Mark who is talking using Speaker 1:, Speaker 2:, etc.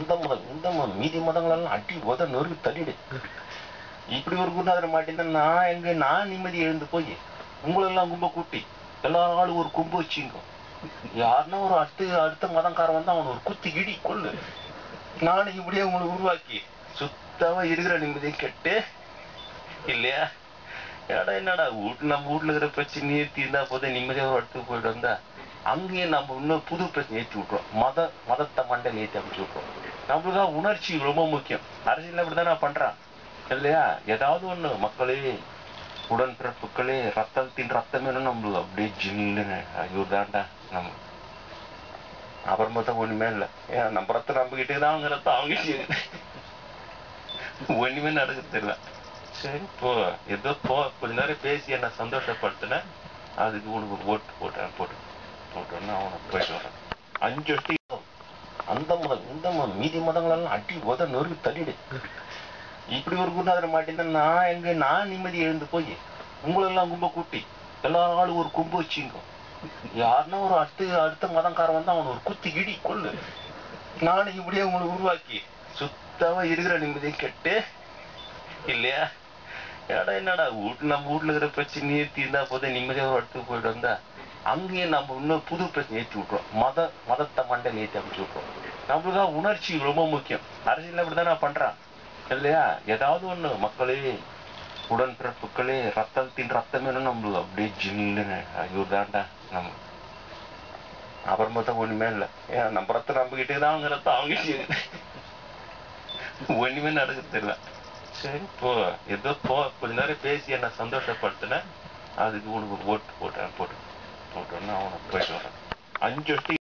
Speaker 1: அந்த மதம் இந்த மதம் மீதி மதங்களெல்லாம் அடி உத நொறுக்கு தள்ளிடு. இப்படி ஒரு குருநாதர் மாட்டேன்னா நான் நிம்மதி எழுந்து போய் உங்களெல்லாம் கும்ப கூட்டி எல்லா ஆளும் ஒரு கும்பு வச்சுங்க. யாருன்னா ஒரு அடுத்த மதங்காரன் வந்து அவனை ஒரு குத்தி இடி கொள்ளு. நானும் இப்படியே உங்களை உருவாக்கி சுத்தமா இருக்கிற நிம்மதியும் கெட்டு இல்லையா? என்னடா நம்ம வீட்டுல இருக்கிற பிரச்சனையே தீர்ந்தா போதே நிம்மதியா ஒரு இடத்துக்கு போயிட்டு வந்தா அங்கேயே நம்ம இன்னும் புது பிரச்சனை ஏற்றி விட்டுறோம். மதத்தை மண்டையில் ஏற்றி அமைச்சு விட்டுறோம். நம்மளுக்காக உணர்ச்சி ரொம்ப முக்கியம். அரசியல் அப்படித்தானே பண்றான் இல்லையா? ஏதாவது ஒண்ணு மக்களே, உடன்பிறப்புகளே, ரத்தத்தின் ரத்தமே நம்மளுக்கு அப்படியே ஜில்லுன்னு ஐயோ தாண்டா நம்ம அப்புறம் பார்த்தா ஒண்ணுமே இல்லை. ஏன் நம்ம ரத்தம் நம்பிக்கிட்டே தான் அவங்க ரத்தம் அவங்க ஒண்ணுமே நடக்குது தெரியல. சரி போ, ஏதோ போ, கொஞ்ச நேரம் பேசி என்ன சந்தோஷப்படுத்தின, அதுக்கு உனக்கு ஒரு ஓட்டு போட்டோன்னா அவனை போயிட்டு வரான். 5 வருஷம் அந்த மதம் இந்த மதம் மீதி மதங்களெல்லாம் அடி உத நொறுக்கு தள்ளிடு. இப்படி ஒரு குருநாதர் மாட்டேன்னா நான் நிம்மதி எழுந்து போய் உங்களெல்லாம் கும்ப கூட்டி எல்லா ஆளும் ஒரு கும்பு வச்சுங்க. யாருன்னா ஒரு அடுத்த மதங்காரன் வந்து அவனை ஒரு குத்தி இடி கொள்ளு. நானும் இப்படியே உங்களை உருவாக்கி சுத்தமா இருக்கிற நிம்மதியும் கெட்டு இல்லையா? என்னடா நம்ம வீட்டுல இருக்கிற பிரச்சனையே தீர்ந்தா போதே நிம்மதியா ஒரு இடத்துக்கு போயிட்டு வந்தா அங்கேயே நம்ம இன்னும் புது பிரச்சனை ஏற்றி விட்டுறோம். மதத்தை மண்டையில் ஏற்றி அமைச்சு விட்டுறோம். நம்மளுக்காக உணர்ச்சி ரொம்ப முக்கியம். அரசியல் அப்படித்தானே பண்றான் இல்லையா? ஏதாவது ஒண்ணு மக்களே, உடன்பிறப்புகளே, ரத்தத்தின் ரத்தமே நம்மளுக்கு அப்படியே ஜில்லுன்னு ஐயோ தாண்டா நம்ம அப்புறம் பார்த்தா ஒண்ணுமே இல்லை. ஏன் நம்ம ரத்தம் நம்பிக்கிட்டே தான் அவங்க ரத்தம் அவங்க ஒண்ணுமே நடக்குது தெரியல. சரி போ, ஏதோ போ, கொஞ்ச நேரம் பேசி என்ன சந்தோஷப்படுத்தின, அதுக்கு உனக்கு ஒரு ஓட்டு போட்டோன்னா அவனை போயிட்டு வரான். 5 வருஷம்